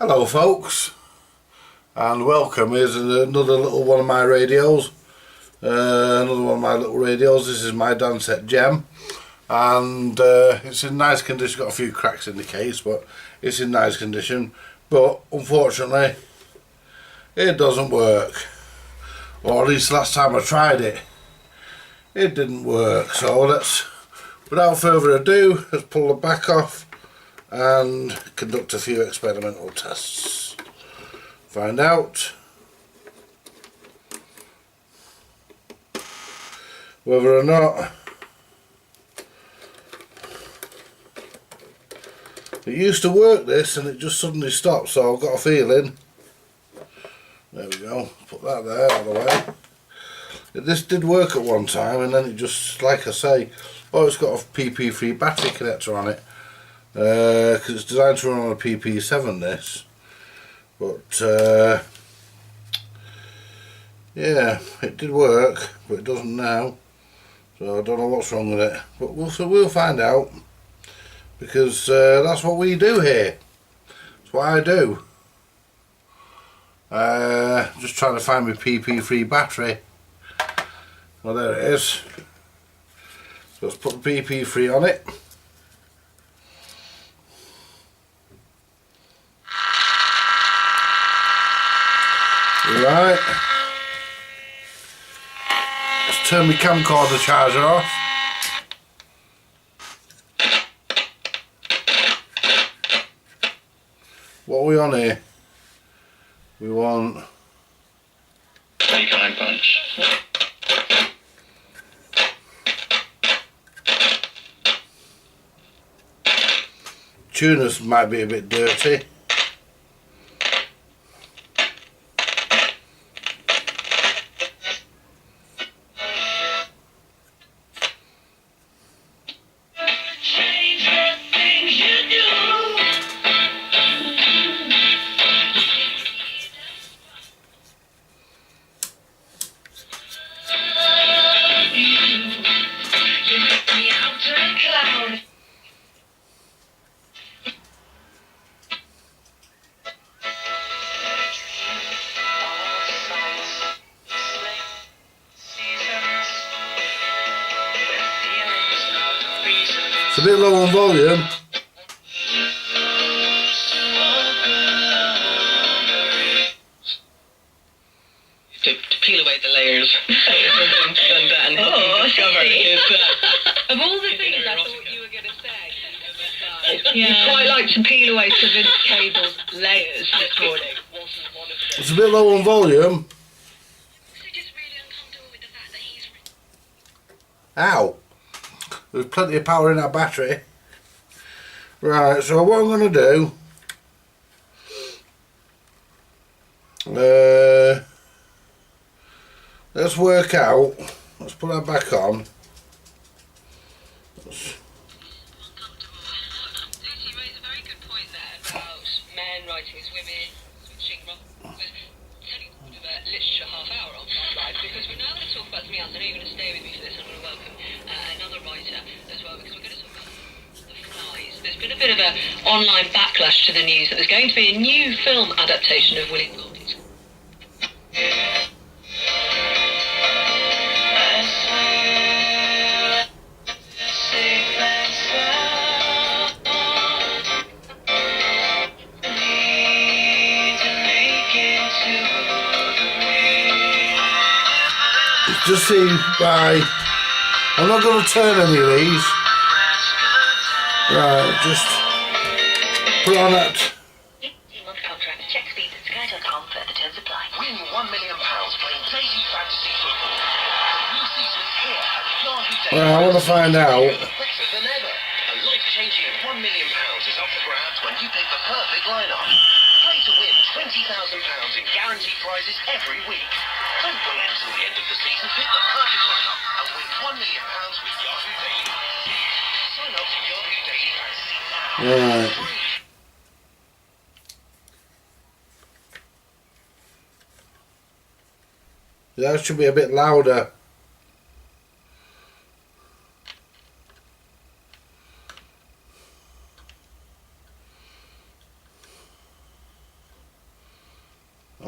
Hello folks, and welcome. Here's another little one of my radios. This is my Dansette gem, and it's in nice condition. Got a few cracks in the case, but it's in nice condition. But unfortunately it doesn't work, or at least last time I tried it didn't work. So without further ado, let's pull the back off and conduct a few experimental tests. Find out whether or not it used to work, this, and it just suddenly stopped. So I've got a feeling, there we go, put that there out of the way. This did work at one time, and then it just, like I say, it's got a PP3 battery connector on it. Because it's designed to run on a PP7, this, but yeah, it did work, but it doesn't now, so I don't know what's wrong with it, but we'll find out, because that's what we do here. That's what I do. Just trying to find my PP3 battery. Well, there it is. So let's put the PP3 on it. Right, let's turn my camcorder charger off. What are we on here? We want 25 punch. tuners might be a bit dirty. It's a bit low on volume. To peel away the layers and discover of all the things I thought you were going to say, you quite like to peel away Savin Cable's layers this morning. It's a bit low on volume. Ow! There's plenty of power in that battery. Right, so what I'm going to do, let's work out, let's put that back on. You made a very good point there about men writing as women, switching with telling a bit of a literature half hour on that live, because we're now going to talk about something else. I know you're going to stay with me for this. I'm going to welcome another writer as well, because we're going to talk about the flies. There's been a bit of an online backlash to the news that there's going to be a new film adaptation of William Golding's. Just see by, I'm not going to turn any of these. Right, just put on that. Contract. Check speed at sky.com for the terms apply. Win £1 million playing daily fantasy football. The new season is here at Yahoo Day. Well, I want to find out. Better than ever. A life-changing £1 million is up for grabs when you pick the perfect lineup. Play to win £20,000 in guaranteed prizes every week. Don't wait until the end of the season. Pick the perfect lineup and win £1 million with Yahoo Daily. Sign up to Yahoo Daily Fantasy now. Right. Free. That should be a bit louder.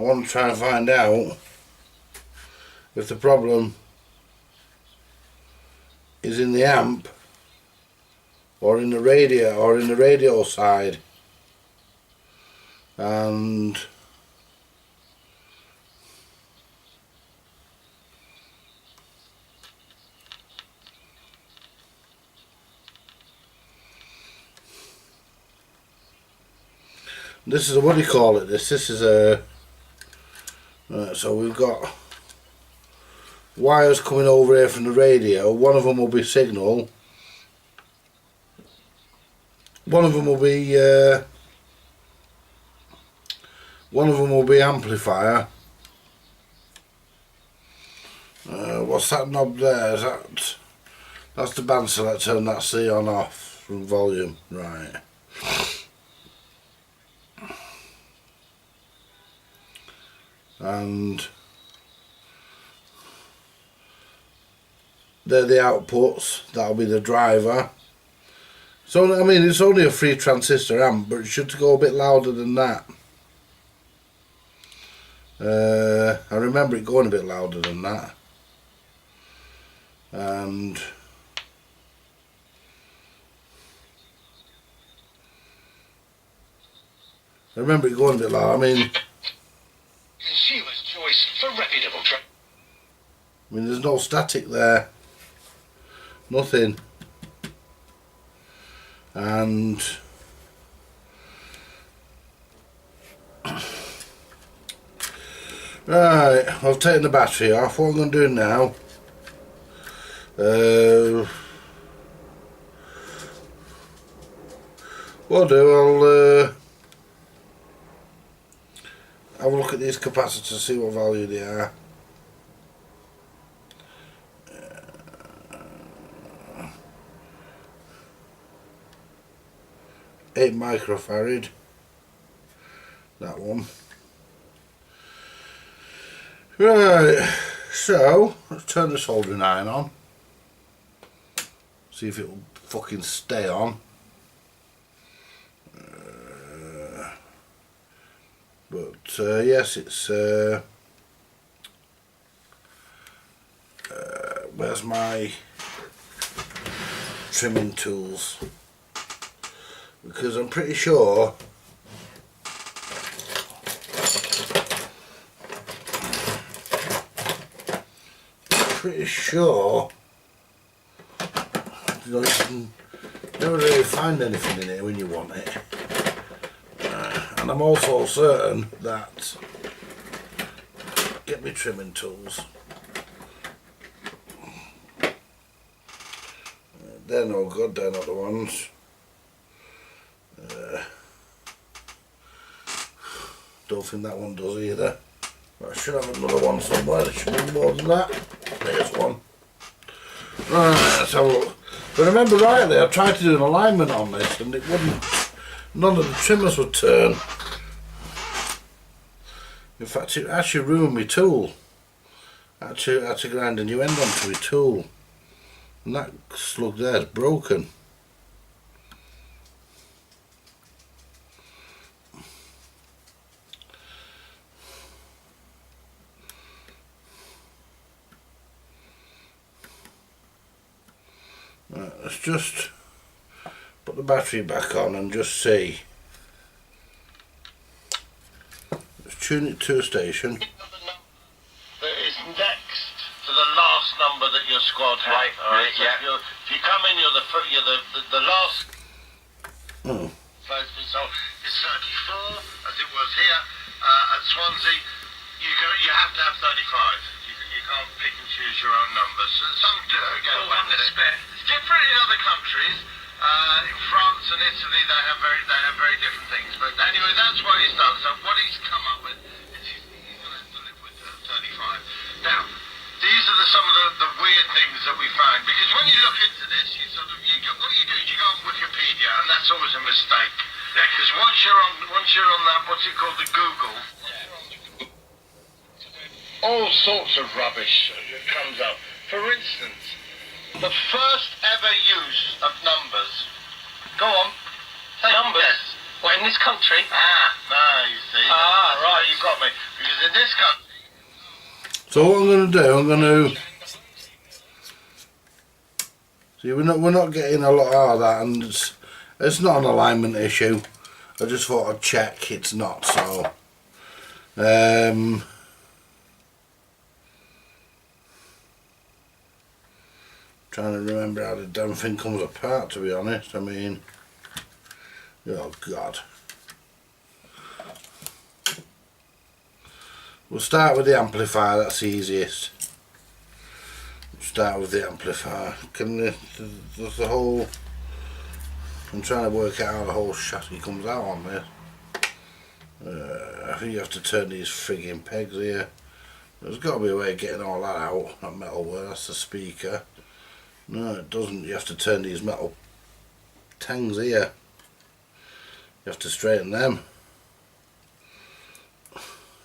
want to try and find out if the problem is in the amp or in the radio side, and this is a, what do you call it, this is a so we've got wires coming over here from the radio. One of them will be signal, one of them will be amplifier. What's that knob there? Is that's the band selector, and that's the on off from volume, right? And they're the outputs. That'll be the driver. So I mean, it's only a 3 transistor amp, but it should go a bit louder than that. I remember it going a bit louder than that, and I remember it going a bit loud. I mean, Consumer's choice for reputable there's no static there, nothing, and right, I've taken the battery off. What I'm going to do now, what I'll do, I'll have a look at these capacitors, see what value they are. 8 microfarad, that one. Right, so let's turn the soldering iron on, see if it will fucking stay on. But yes, it's where's my trimming tools? Because I'm pretty sure you know, you can never really find anything in here when you want it. And I'm also certain that, get me trimming tools, they're no good, they're not the ones. Don't think that one does either. I should have another one somewhere. There should be more than that. There's one. Right, let's have a look. If I remember rightly, I tried to do an alignment on this and it wouldn't, none of the trimmers would turn. In fact, it actually ruined my tool. Actually, I had to grind a new end onto my tool. And that slug there is broken. Right, let's just put the battery back on and just see. Let's tune it to a station. That is next to the last number that your squad had. Right, Alright, so yeah. if you come in, you're the last. Oh. So it's 34, as it was here at Swansea. You have to have 35. You can't pick and choose your own numbers. So some do go back to spare. It's different in other countries. In France and Italy, they have very different things. But anyway, that's what he's done. So what he's come up with is he's going to have to live with 35. Now, these are some of the weird things that we find, because when you look into this, what you do is you go on Wikipedia, and that's always a mistake. Because once you're on that, what's it called, the Google, all sorts of rubbish comes up. For instance, the first ever use of numbers. Go on. Numbers? Yes. What, in this country? No, you see. Right. You've got me. Because in this country... So what I'm going to do, I'm going to... See, we're not getting a lot out of that, and it's not an alignment issue. I just thought I'd check, it's not, so... Trying to remember how the damn thing comes apart, to be honest. I mean, oh God. We'll start with the amplifier, that's the easiest. Start with the amplifier. There's the whole... I'm trying to work out how the whole chassis comes out on this. I think you have to turn these frigging pegs here. There's got to be a way of getting all that out. That metal wire, that's the speaker. No, it doesn't. You have to turn these metal tangs here. You have to straighten them.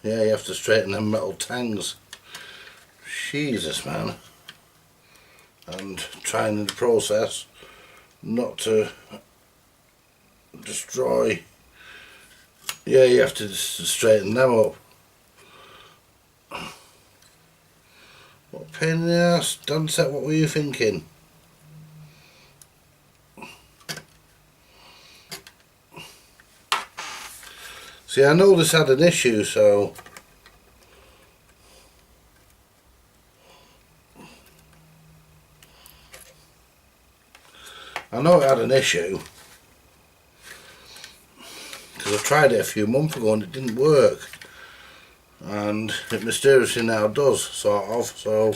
Yeah, you have to straighten them metal tangs. Jesus, man. And trying in the process not to destroy. Yeah, you have to straighten them up. What a pain in the ass. Dansette, what were you thinking? See, I know this had an issue, so... I know it had an issue. Because I tried it a few months ago and it didn't work. And it mysteriously now does, sort of, so...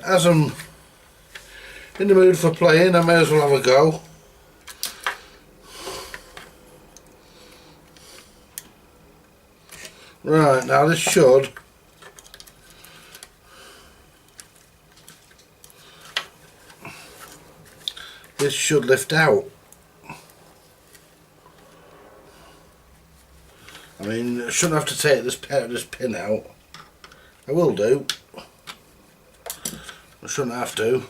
As I'm in the mood for playing, I may as well have a go. Right, now this should... This should lift out. I mean, I shouldn't have to take this pin out. I will do. I shouldn't have to.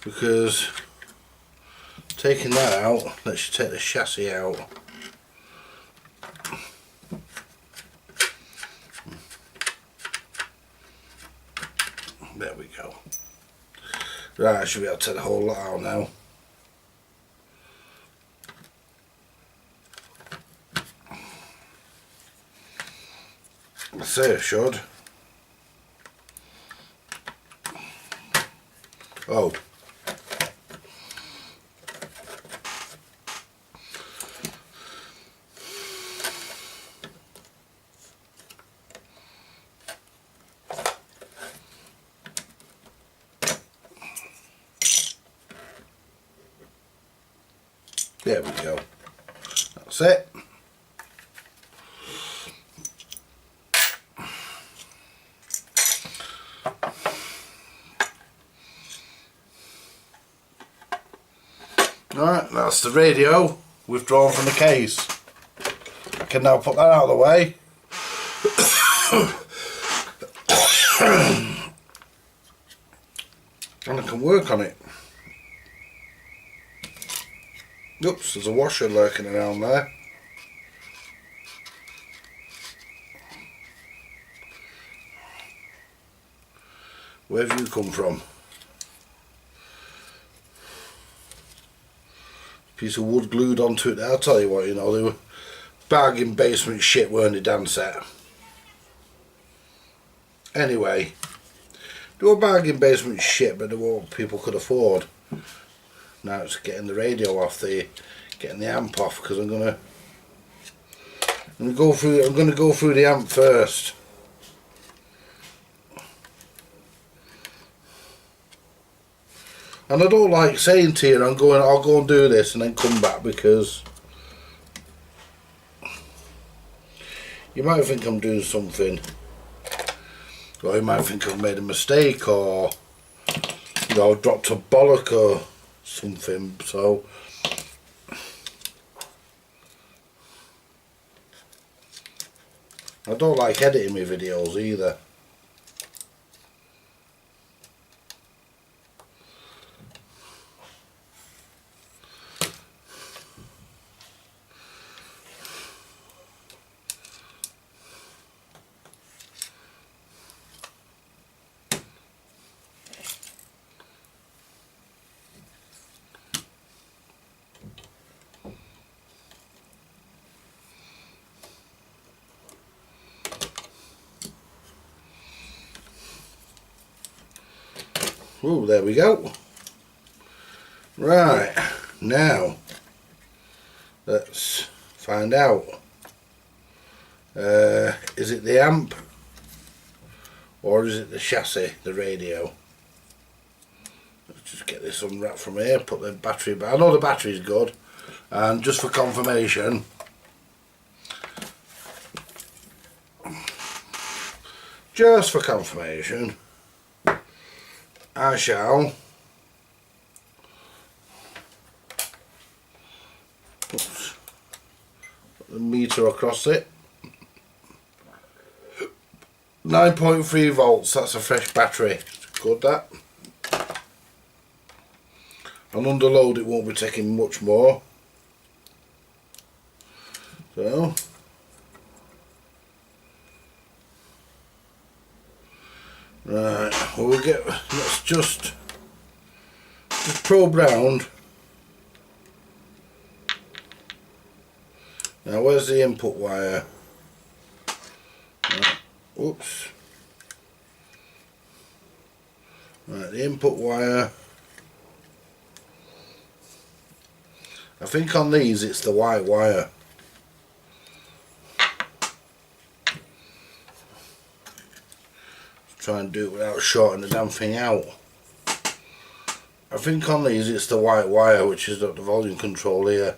Because taking that out lets you take the chassis out. There we go. Right, I should be able to take the whole lot out now. I say I should. Oh. There we go. That's it. Alright, that's the radio withdrawn from the case. I can now put that out of the way. And I can work on it. Oops, there's a washer lurking around there. Where have you come from? Piece of wood glued onto it there. I'll tell you what, you know, they were bargain basement shit, weren't they, Dansette? Anyway, they were bargain basement shit, but they were what people could afford. Now it's getting the radio off, getting the amp off, because I'm gonna go through the amp first. And I don't like saying to you, I'll go and do this and then come back, because you might think I'm doing something, or you might think I've made a mistake, or you know, dropped a bollock or something. So I don't like editing my videos either. Oh, there we go. Right, now let's find out. Is it the amp or is it the chassis, the radio? Let's just get this unwrapped from here, put the battery back. I know the battery's good, and just for confirmation, I shall put the meter across it. 9.3 volts, that's a fresh battery. Good, that. And under load it won't be taking much more. So right, well, let's just probe round. Now where's the input wire? Right, oops. Right, the input wire. I think on these it's the white wire. Try and do it without shorting the damn thing out. I think on these it's the white wire, which is got the volume control here.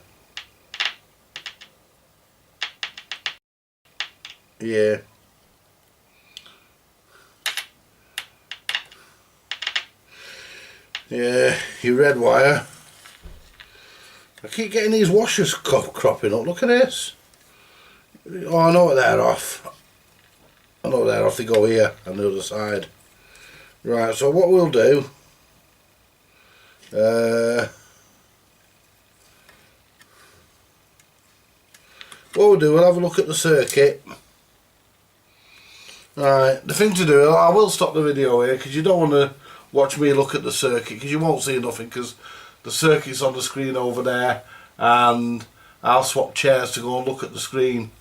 Yeah. Yeah, your red wire. I keep getting these washers cropping up. Look at this. Oh, I know what they're off. I know they're off. They go here on the other side. Right, so what we'll do. We'll have a look at the circuit. Right, the thing to do, I will stop the video here because you don't want to watch me look at the circuit because you won't see nothing because the circuit's on the screen over there, and I'll swap chairs to go and look at the screen,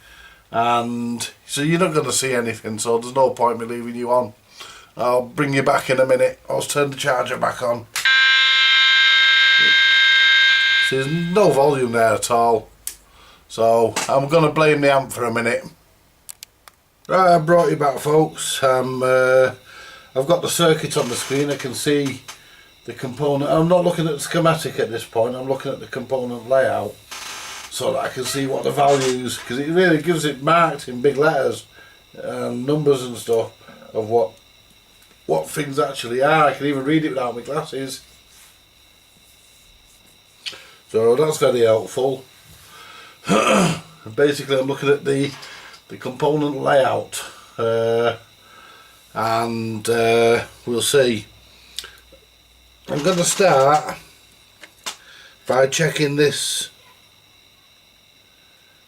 and so you're not going to see anything, so there's no point me leaving you on. I'll bring you back in a minute. I'll turn the charger back on. See, there's no volume there at all, so I'm going to blame the amp for a minute. Right, I brought you back, folks. I've got the circuit on the screen. I can see the component. I'm not looking at the schematic at this point. I'm looking at the component layout so that I can see what the values, because it really gives it marked in big letters and numbers and stuff of what things actually are. I can even read it without my glasses. So that's very helpful. Basically, I'm looking at the component layout, and we'll see. I'm going to start by checking this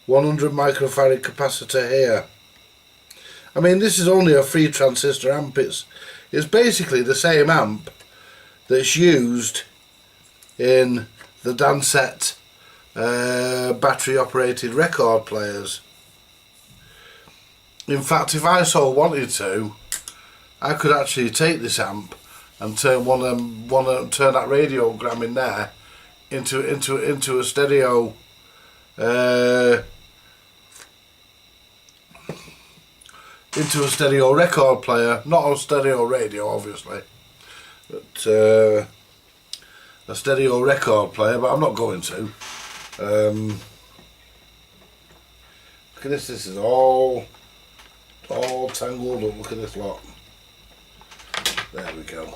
100 microfarad capacitor here. I mean, this is only a 3 transistor amp. It's basically the same amp that's used in the Dansette battery operated record players. In fact, if I so wanted to, I could actually take this amp and turn turn that radiogram in there into a stereo record player, not a stereo radio obviously, but a stereo record player. But I'm not going to. Look at this. This is all tangled up. Look at this lot. There we go.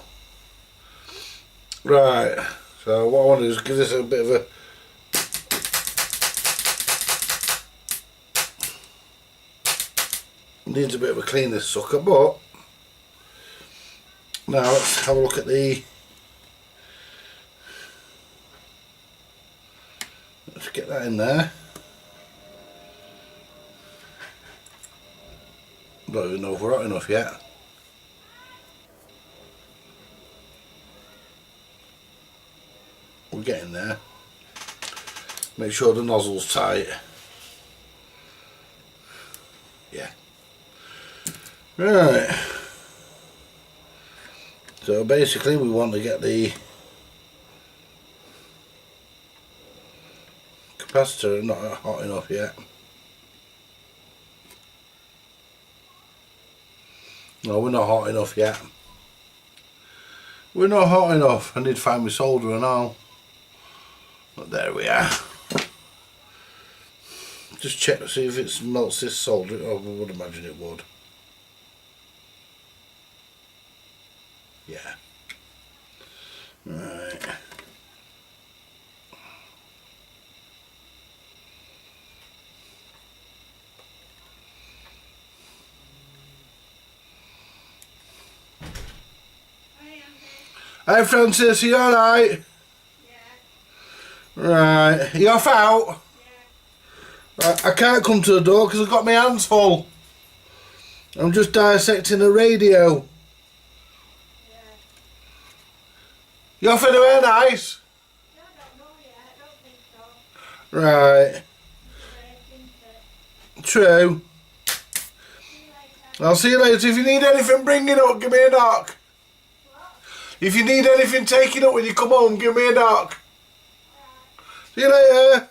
Right, so what I want to do is give this a bit of a needs a bit of a clean, this sucker, but now let's have a look at let's get that in there. Don't even know if we're hot enough yet. We're getting there. Make sure the nozzle's tight. Yeah. Right. So So basically we want to get the capacitor not hot enough yet. No, we're not hot enough yet. We're not hot enough. I need to find my solder and all. But there we are. Just check to see if it melts this solder. Oh, I would imagine it would. Yeah. Right. Hi Francis, are you alright? Yeah. Right, are you off out? Yeah. I can't come to the door because I've got my hands full. I'm just dissecting a radio. Yeah. You off anywhere nice? I don't know yet, I don't think so. Right. True. I'll see you later. If you need anything bringing up, give me a knock. If you need anything taken up when you come home, give me a knock. See you later.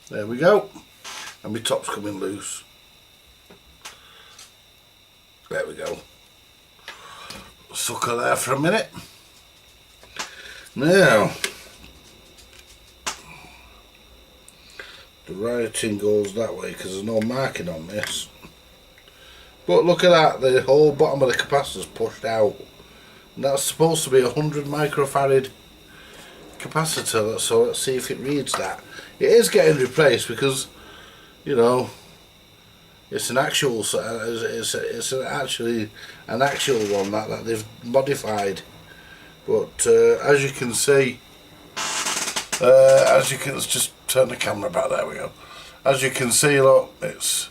There we go. And my top's coming loose. There we go. Sucker there for a minute. Now, the writing goes that way because there's no marking on this. But look at that, the whole bottom of the capacitor's pushed out. And that's supposed to be a 100 microfarad capacitor, so let's see if it reads that. It is getting replaced because, you know, it's an actual, it's actually an actual one that they've modified. But as you can see, let's just turn the camera back. There we go. As you can see, look, it's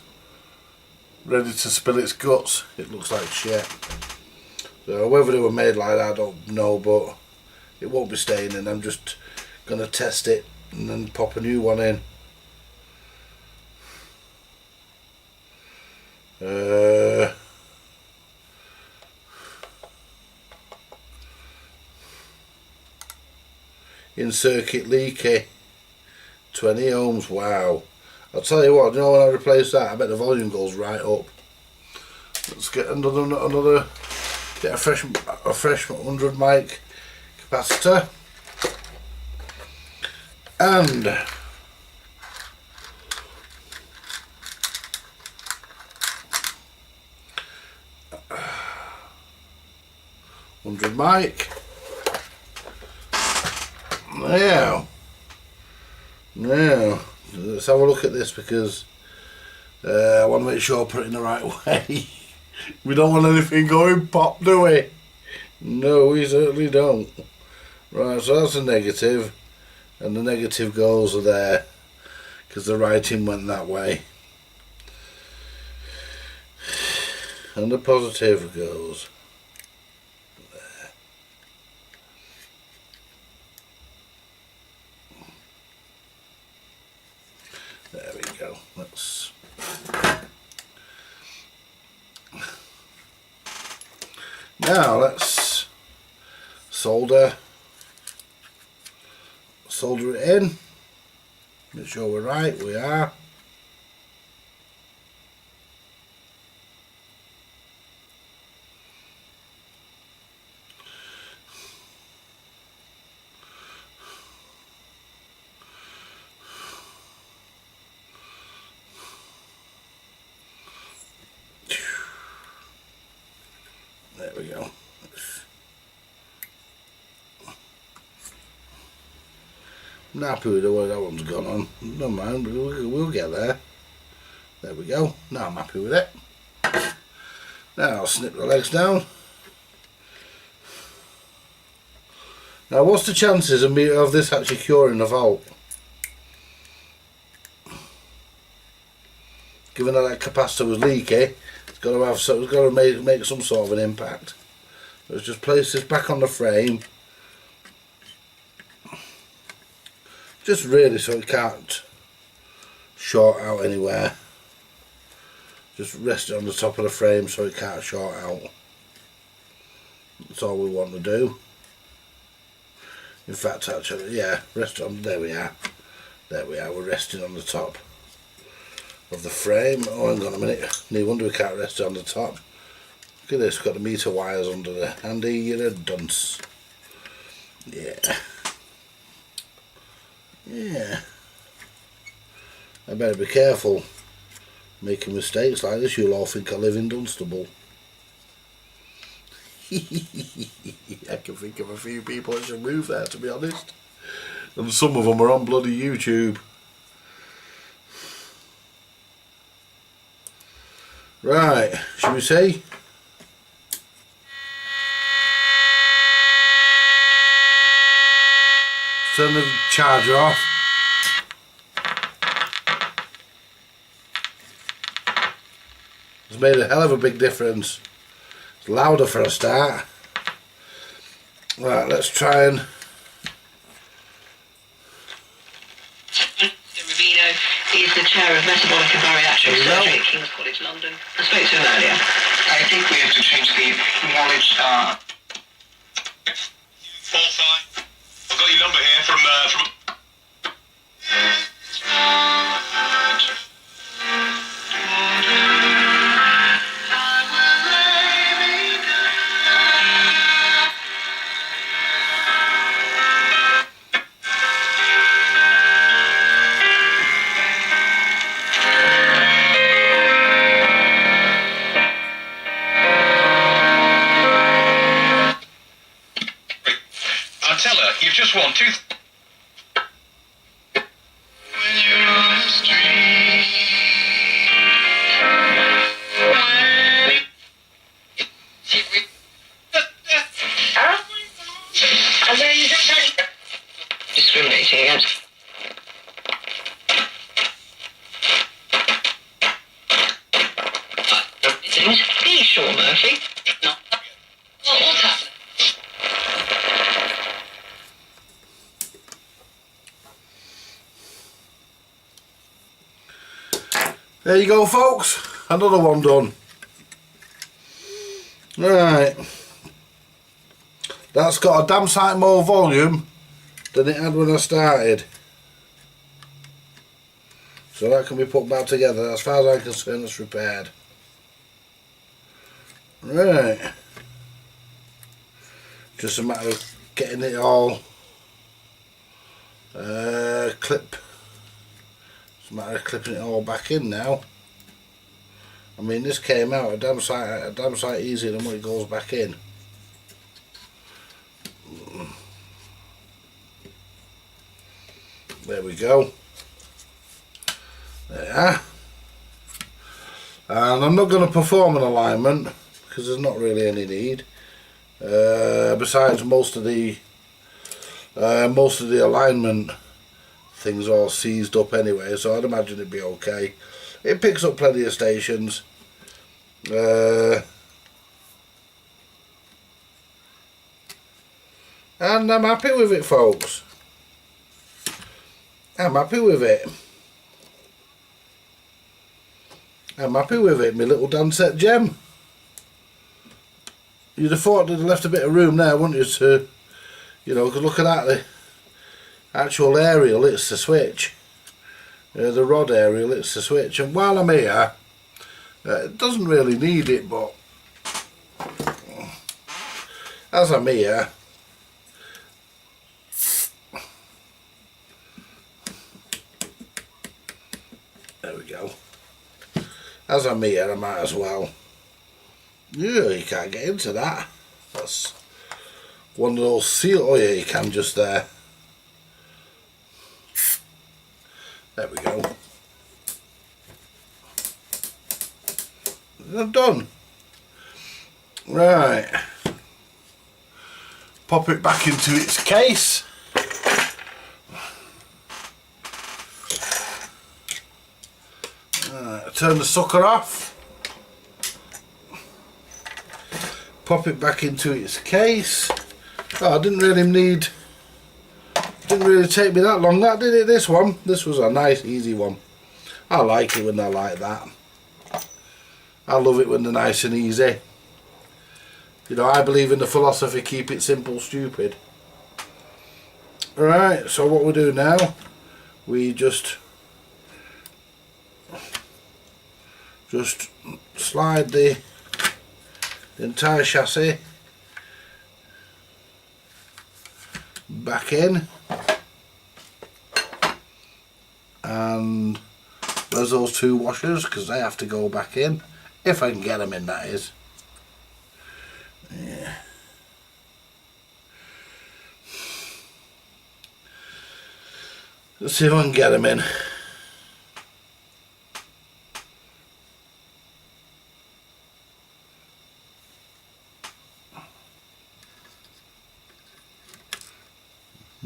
ready to spill its guts. It looks like shit. So whether they were made like that, I don't know, but it won't be staying in. I'm just gonna test it and then pop a new one in. In circuit leaky, 20 ohms. Wow. I'll tell you what, you know, when I replace that, I bet the volume goes right up. Let's get another get a fresh 100 mic capacitor, and mic. Now, let's have a look at this because I want to make sure I put it in the right way. We don't want anything going pop, do we? No, we certainly don't. Right, so that's a negative, and the negative goes there because the writing went that way, and the positive goes there. There we go. Let's now let's solder it in. Make sure we're right. We are. There we go. I'm happy with the way that one's gone on. Never mind, we'll get there. There we go. Now I'm happy with it. Now I'll snip the legs down. Now what's the chances of this actually curing the fault? given that capacitor was leaky, it's got to have, so it's got to make some sort of an impact. Let's just place this back on the frame, just really so it can't short out anywhere. Just rest it on the top of the frame so it can't short out. That's all we want to do. In fact, actually, yeah, rest on, there we are. There we are, we're resting on the top of the frame. Oh, hang on a minute. No wonder we can't rest it on the top. Look at this, got the meter wires under there. Andy, you're a dunce. Yeah. Yeah. I better be careful making mistakes like this. You'll all think I live in Dunstable. I can think of a few people that should move there, to be honest. And some of them are on bloody YouTube. Right, shall we see? Turn the charger off. It's made a hell of a big difference. It's louder for a start. Right, let's try and... Rubino is the chair of metabolic and bariatric surgery at King's College London. I spoke to him earlier. I think we have to change the knowledge. I've got your number here from I'll tell her, you've just won two... When you're on the street, Discriminating against. Are you sure, Murphy? No. What's happening? There you go, folks. Another one done. Right. That's got a damn sight more volume than it had when I started. So that can be put back together. As far as I'm concerned, it's repaired. Right. Just a matter of getting it all clip. It's a matter of clipping it all back in now. I mean, this came out a damn sight easier than when it goes back in. There we go. There. And I'm not going to perform an alignment because there's not really any need. Besides, most of the alignment things are all seized up anyway, so I'd imagine it'd be okay. It picks up plenty of stations. And I'm happy with it, folks. I'm happy with it. I'm happy with it, my little Dansette gem. You'd have thought they'd have left a bit of room there, wouldn't you, to, you know, because look at that, the actual aerial, it's the switch. The rod aerial, it's the switch. And while I'm here, it doesn't really need it, but as I'm here, there we go. As I'm here, I might as well. Yeah, you can't get into that. That's one of those seal. Oh yeah, you can just there. There we go. I'm done. Right. Pop it back into its case. Right, turn the sucker off. Pop it back into its case. Oh, didn't really take me that long, that did it, this one? This was a nice easy one. I like it when they're like that. I love it when they're nice and easy. You know, I believe in the philosophy, keep it simple, stupid. Right, so what we do now, we just slide the entire chassis back in, and there's those two washers because they have to go back in, if I can get them in, that is. Yeah. Let's see if I can get them in.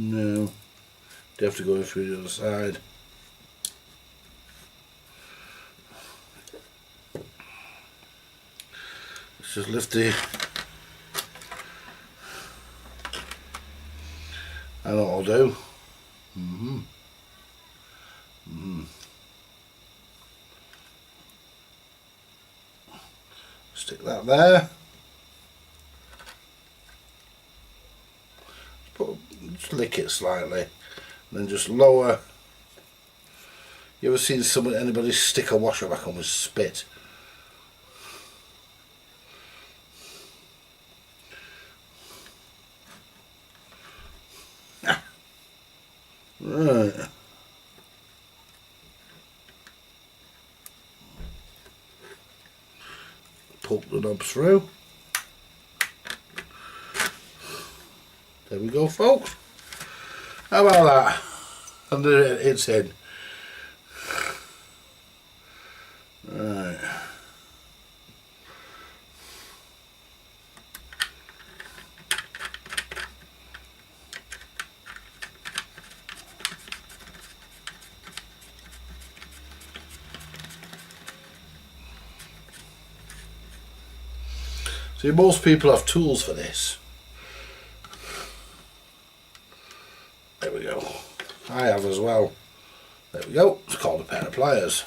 No, they have to go through the other side. Let's just lift the... I know what I'll do. Stick that there. Just lick it slightly, and then just lower. You ever seen anybody stick a washer back on with spit? Right. Poke the knob through. There we go, folks. How about that? And it's in. Right. See, most people have tools for this. There we go. I have as well. There we go. It's called a pair of pliers.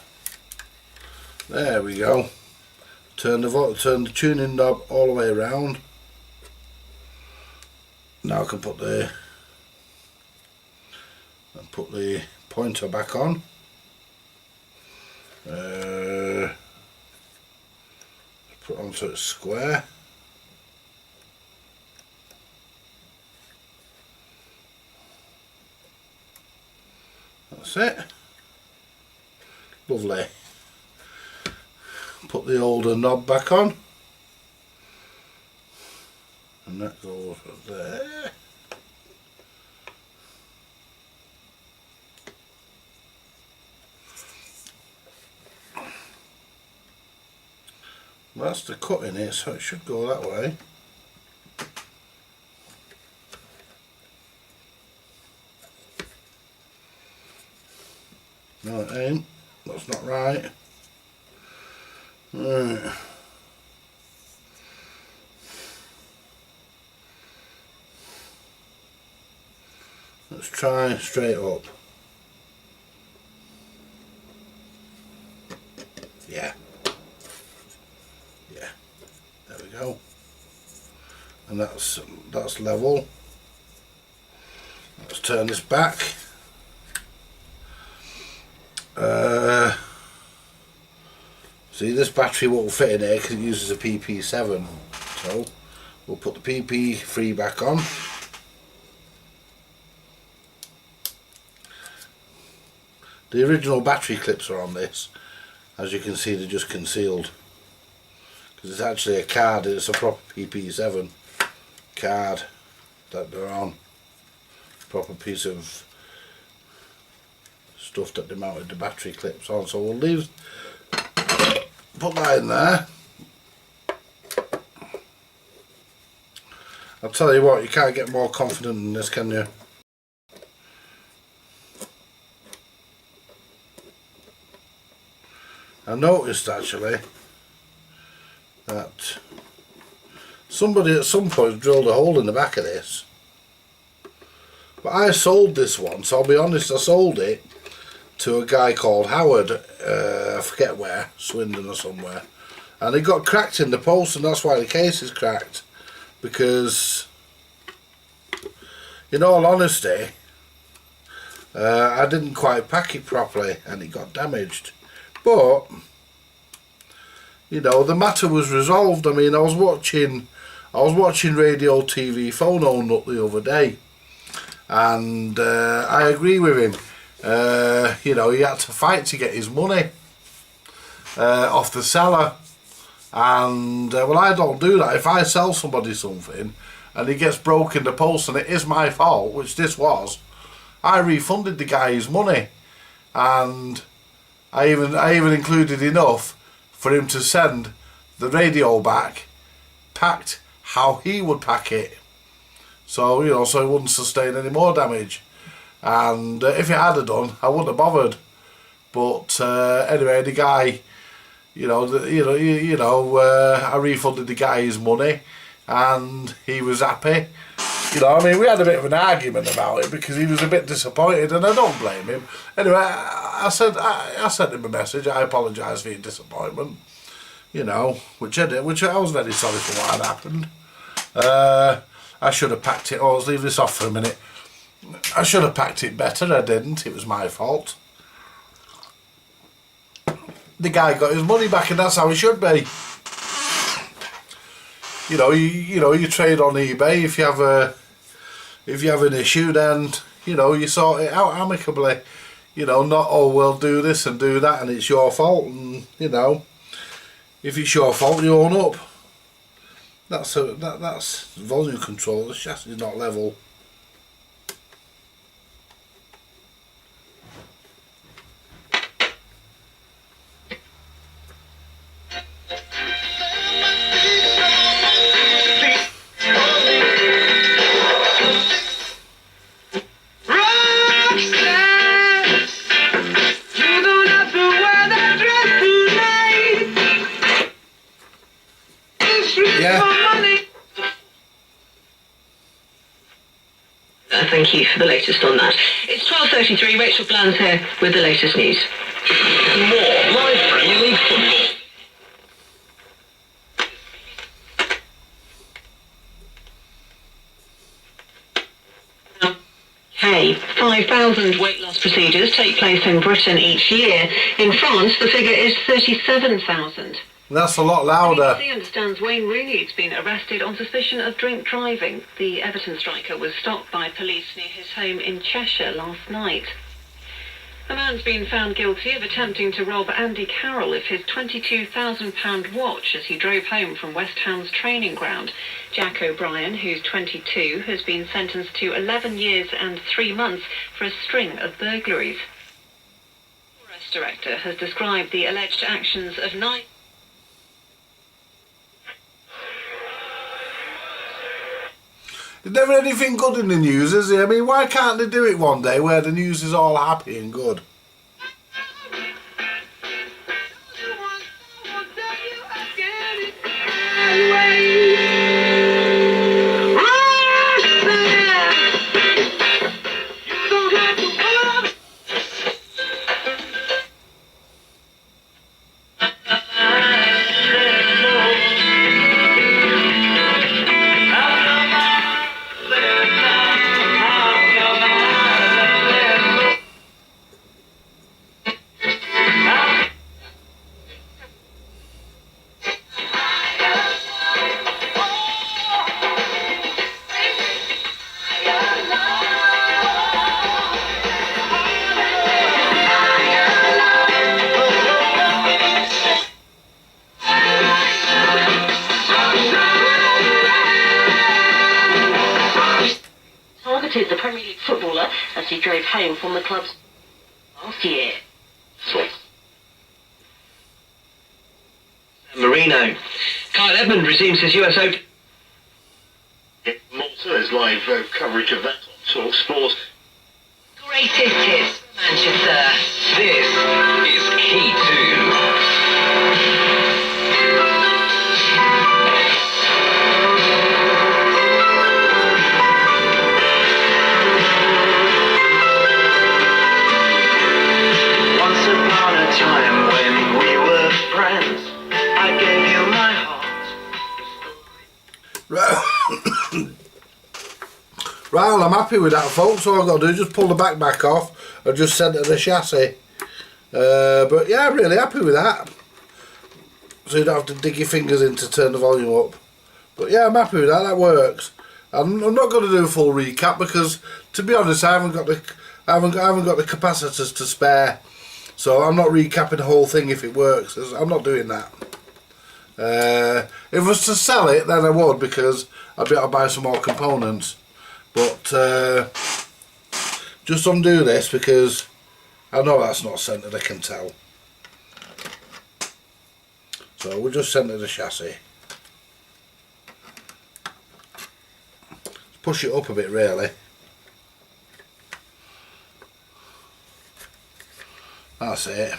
There we go. Turn the tuning knob all the way around. Now I can put the pointer back on. Put it on so it's square. That's it. Lovely. Put the older knob back on, and that goes there. Well, that's the cut in it, so it should go that way. No, it ain't. That's not right. Right. Let's try straight up. Yeah. Yeah. There we go. And that's level. Let's turn this back. See, this battery won't fit in here because it uses a PP7, so we'll put the PP3 back on. The original battery clips are on this. As you can see, they're just concealed because it's actually a card. It's a proper PP7 card that they're on. Proper piece of stuff that they mounted the battery clips on. So we'll put that in there. I'll tell you what, you can't get more confident than this, can you? I noticed actually that somebody at some point drilled a hole in the back of this. But I sold this one, so I'll be honest, I sold it to a guy called Howard, I forget where, Swindon or somewhere. And it got cracked in the post, and that's why the case is cracked. Because, in all honesty, I didn't quite pack it properly and it got damaged. But, you know, the matter was resolved. I mean, I was watching Radio TV Phono Nut the other day, and I agree with him. You know, he had to fight to get his money off the seller, and well, I don't do that. If I sell somebody something and it gets broke in the post and it is my fault, which this was, I refunded the guy his money, and I even included enough for him to send the radio back packed how he would pack it, so you know, so it wouldn't sustain any more damage. And if it had done, I wouldn't have bothered. But anyway, the guy, I refunded the guy his money, and he was happy. You know, I mean, we had a bit of an argument about it because he was a bit disappointed, and I don't blame him. Anyway, I sent him a message. I apologise for your disappointment. You know, which I did, which I was very sorry for what had happened. I should have packed it. Oh, let's leave this off for a minute. I should have packed it better. I didn't. It was my fault. The guy got his money back, and that's how it should be. You know, you trade on eBay. If you have an issue, then you know you sort it out amicably. You know, not we'll do this and do that, and it's your fault. And you know, if it's your fault, you own up. That's volume control. The chassis is not level. Thank you for the latest on that. It's 12:33. Rachel Bland's here with the latest news. More live Premier League football. Hey, 5,000 weight loss procedures take place in Britain each year. In France, the figure is 37,000. That's a lot louder. BBC understands Wayne Rooney's been arrested on suspicion of drink driving. The Everton striker was stopped by police near his home in Cheshire last night. A man's been found guilty of attempting to rob Andy Carroll of his £22,000 watch as he drove home from West Ham's training ground. Jack O'Brien, who's 22, has been sentenced to 11 years and 3 months for a string of burglaries. The forest director has described the alleged actions of 9... There's never anything good in the news, is there? I mean, why can't they do it one day where the news is all happy and good? The Premier League footballer as he drove home from the club's last year. Marino. Kyle Edmund resumes his US Open. Malta is live coverage of that on Talk Sport. Greatest hits, Manchester. This is Key 2. Right, well, I'm happy with that, folks. All I've got to do is just pull the back off and just centre the chassis. But yeah, I'm really happy with that. So you don't have to dig your fingers in to turn the volume up. But yeah, I'm happy with that. That works. I'm not going to do a full recap because, to be honest, I haven't got the capacitors to spare. So I'm not recapping the whole thing if it works. I'm not doing that. If I was to sell it, then I would, because I'd be able to buy some more components. But just undo this because I know that's not centered, I can tell. So we'll just center the chassis. Push it up a bit, really. That's it.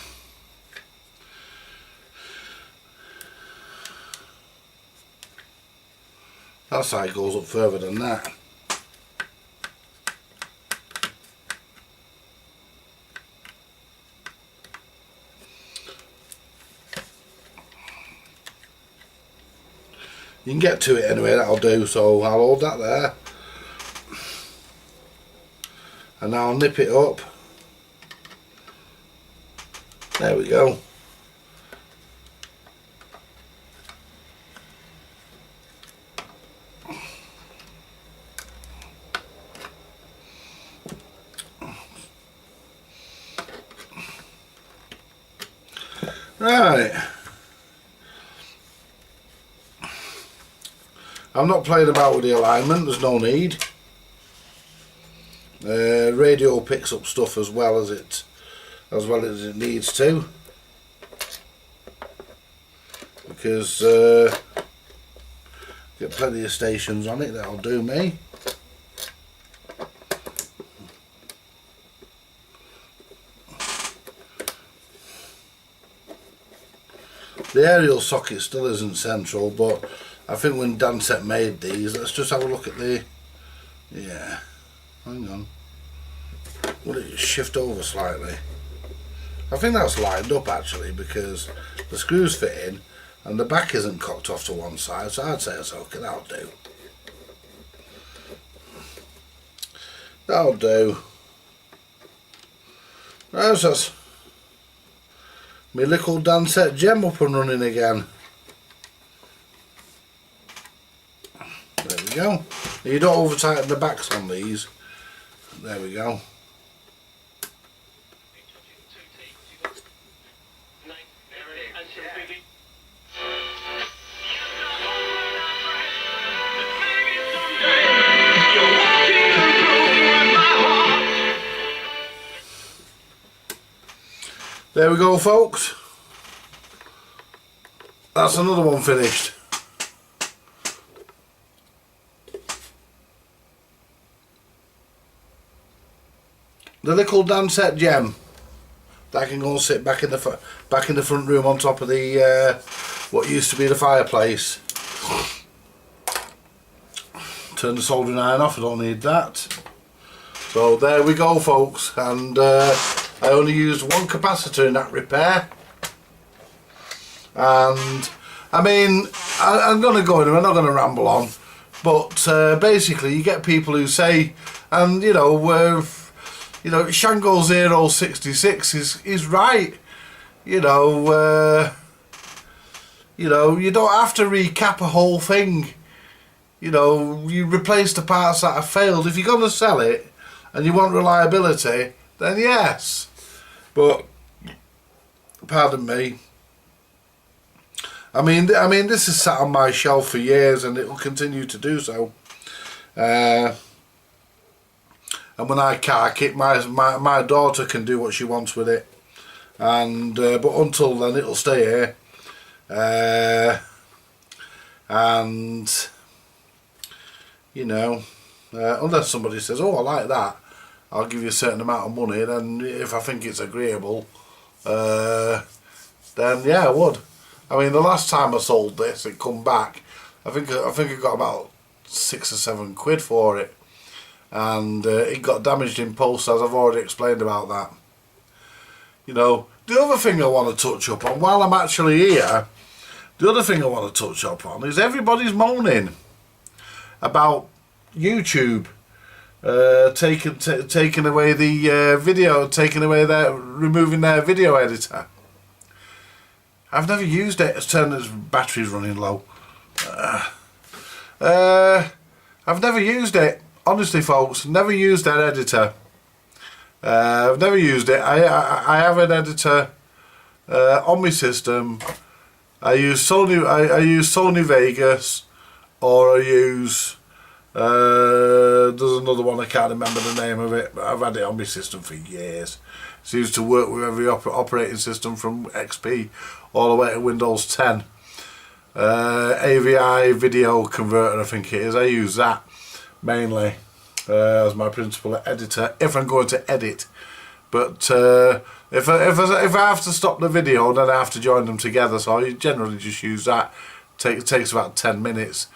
That side goes up further than that. You can get to it anyway, that'll do, so I'll hold that there. And now I'll nip it up. There we go. Right. I'm not playing about with the alignment, there's no need. Radio picks up stuff as well as it needs to, because get plenty of stations on it, that'll do me. The aerial socket still isn't central, but I think when Dansette made these, let's just have a look at the, yeah, hang on, will it shift over slightly? I think that's lined up actually, because the screws fit in and the back isn't cocked off to one side, so I'd say it's okay, that'll do. That'll do. That's my little Dansette gem up and running again. There we go. You don't over tighten the backs on these. There we go. There we go, folks. That's another one finished. The little Dansette gem that can go and sit back in the front room on top of the what used to be the fireplace. Turn the soldering iron off. I don't need that. So there we go, folks, and I only used one capacitor in that repair. And I mean, I'm going to go in, I'm not going to ramble on, but basically you get people who say, and you know, Shango 066 is right. You know, you don't have to recap a whole thing. You know, you replace the parts that have failed. If you're going to sell it and you want reliability, then yes. But pardon me. I mean, this has sat on my shelf for years, and it will continue to do so. And when I cark it, my daughter can do what she wants with it, and but until then, it'll stay here. And you know, unless somebody says, "Oh, I like that," I'll give you a certain amount of money. Then, if I think it's agreeable, then yeah, I would. I mean, the last time I sold this, it come back. I think I got about £6 or £7 for it, and it got damaged in post, as I've already explained about that. You know, the other thing I want to touch up on while I'm actually here, the other thing I want to touch up on is everybody's moaning about YouTube taking away the video, removing their video editor. I've never used it. It's turned its battery's running low. I've never used it. Honestly, folks, never used that editor. I've never used it. I have an editor on my system. I use Sony Vegas, or I use there's another one, I can't remember the name of it, but I've had it on my system for years. Seems to work with every operating system from XP all the way to Windows 10. AVI video converter, I think it is. I use that mainly as my principal editor if I'm going to edit. But if I have to stop the video, then I have to join them together. So I generally just use that. It takes about 10 minutes.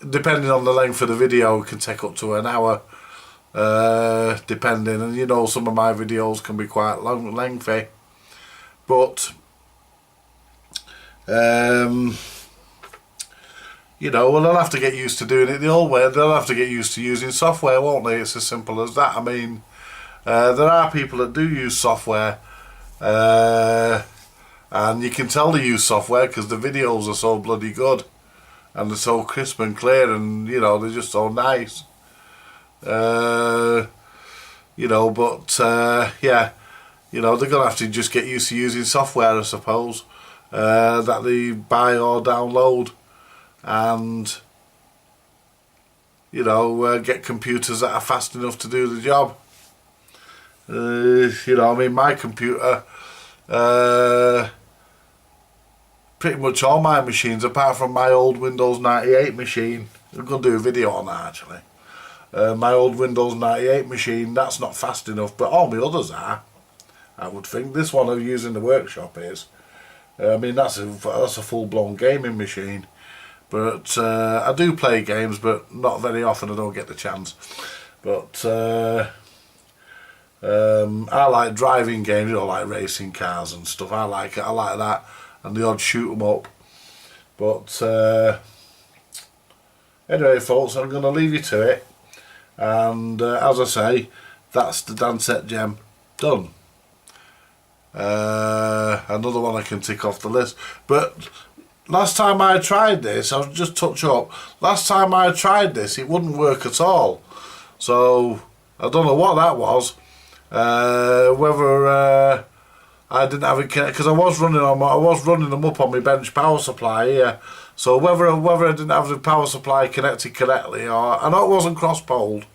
Depending on the length of the video, it can take up to an hour. Depending, and you know, some of my videos can be quite lengthy. But you know, well, they'll have to get used to doing it the old way. They'll have to get used to using software, won't they? It's as simple as that. I mean, there are people that do use software, and you can tell they use software because the videos are so bloody good, and they're so crisp and clear, and you know, they're just so nice. You know, but yeah, you know, they're gonna have to just get used to using software, I suppose, that they buy or download, and you know, get computers that are fast enough to do the job. You know, I mean, my computer, pretty much all my machines, apart from my old Windows 98 machine, I'm going to do a video on that actually. My old Windows 98 machine, that's not fast enough, but all my others are, I would think. This one I use in the workshop is. I mean, that's a full-blown gaming machine. But I do play games, but not very often. I don't get the chance. But I like driving games, you know, like racing cars and stuff. I like it. I like that, and the odd shoot 'em up. But anyway, folks, I'm going to leave you to it. And as I say, that's the Dansette gem done. Another one I can tick off the list. But last time I tried this, I'll just touch up. Last time I tried this, it wouldn't work at all. So I don't know what that was. Whether I didn't have it connected, because I was running them up on my bench power supply here. So whether I didn't have the power supply connected correctly, or I know it wasn't cross-poled.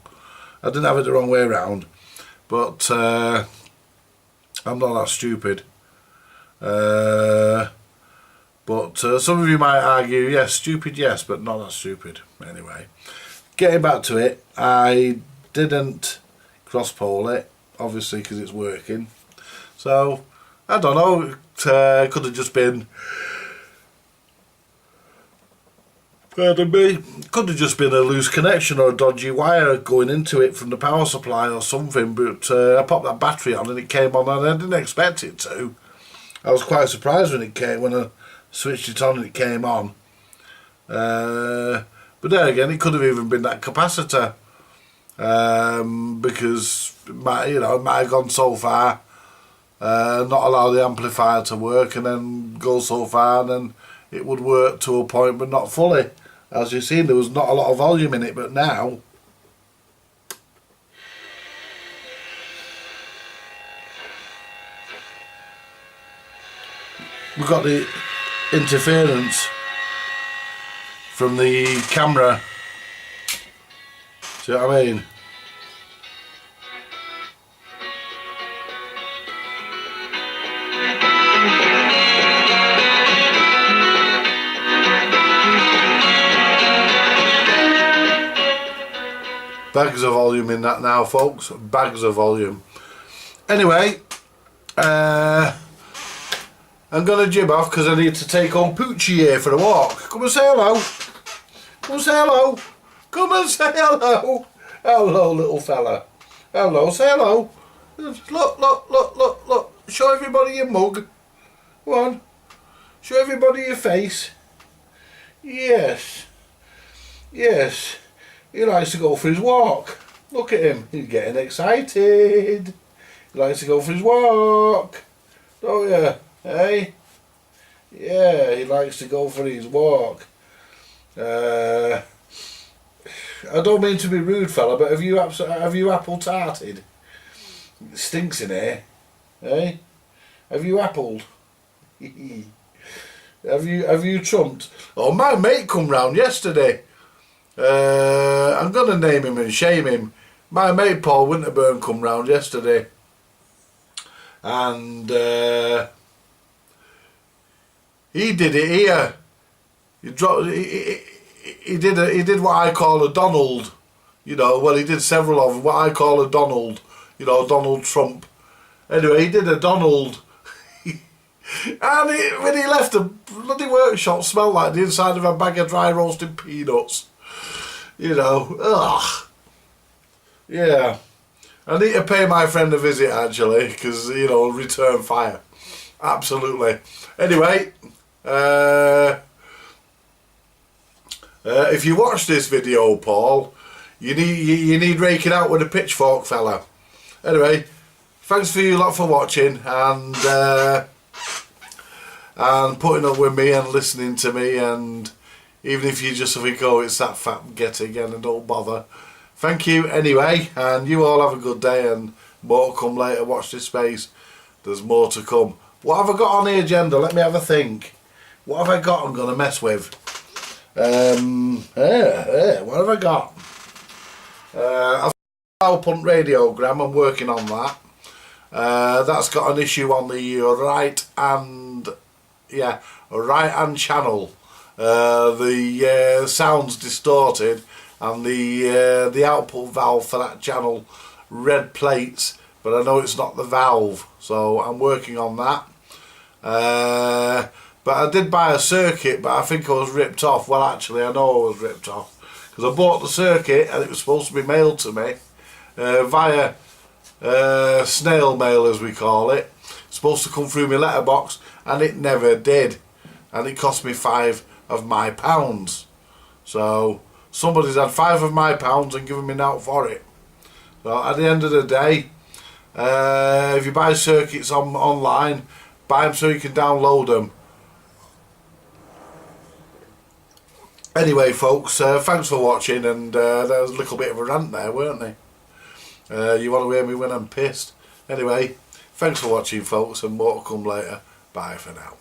I didn't have it the wrong way around. But I'm not that stupid. But some of you might argue, yes, stupid, yes, but not that stupid. Anyway, getting back to it, I didn't cross-pole it, obviously, because it's working. So I don't know. It could have just been. Pardon me. Could have just been a loose connection or a dodgy wire going into it from the power supply or something. But I popped that battery on and it came on, and I didn't expect it to. I was quite surprised when I switched it on and it came on. But then again, it could have even been that capacitor, because it might have gone so far, not allow the amplifier to work, and then go so far, and then it would work to a point, but not fully. As you've seen, there was not a lot of volume in it, but now we've got the interference from the camera. See what I mean? Bags of volume in that now, folks. Bags of volume. Anyway, I'm going to jib off because I need to take on Poochie here for a walk. Come and say hello. Come and say hello. Come and say hello. Hello, little fella. Hello, say hello. Look, look, look, look, look. Show everybody your mug. Go on. Show everybody your face. Yes. Yes. He likes to go for his walk. Look at him. He's getting excited. He likes to go for his walk. Don't you? Hey? Yeah, he likes to go for his walk. I don't mean to be rude, fella, but have you apple tarted? It stinks in here. Hey? Have you appled? Have you trumped? Oh, my mate come round yesterday. I'm gonna name him and shame him. My mate Paul Winterburn come round yesterday, and he did it here. He did what I call a Donald. You know, well, he did several of them. What I call a Donald. You know, Donald Trump. Anyway, he did a Donald. And when he left, the bloody workshop smelled like the inside of a bag of dry roasted peanuts. You know, ugh. Yeah. I need to pay my friend a visit, actually, because, you know, return fire. Absolutely. Anyway, if you watch this video, Paul, you need raking out with a pitchfork, fella. Anyway, thanks for you lot for watching, and putting up with me and listening to me, and even if you just think, oh, it's that fat get again, and don't bother. Thank you anyway, and you all have a good day, and more to come later. Watch this space. There's more to come. What have I got on the agenda? Let me have a think. What have I got I'm going to mess with? What have I got? I've got a punt radiogram. I'm working on that. That's got an issue on the right hand channel. The sound's distorted, and the output valve for that channel red plates, but I know it's not the valve, so I'm working on that. But I did buy a circuit, but I think I was ripped off. Well, actually, I know I was ripped off, because I bought the circuit and it was supposed to be mailed to me via snail mail, as we call it. It's supposed to come through my letterbox, and it never did, and it cost me £5 of my pounds. So somebody's had £5 of my pounds and given me out for it. So at the end of the day, if you buy circuits online, buy them so you can download them. Anyway, folks, thanks for watching, and there was a little bit of a rant there, weren't they? You want to hear me when I'm pissed? Anyway, thanks for watching, folks, and more to come later. Bye for now.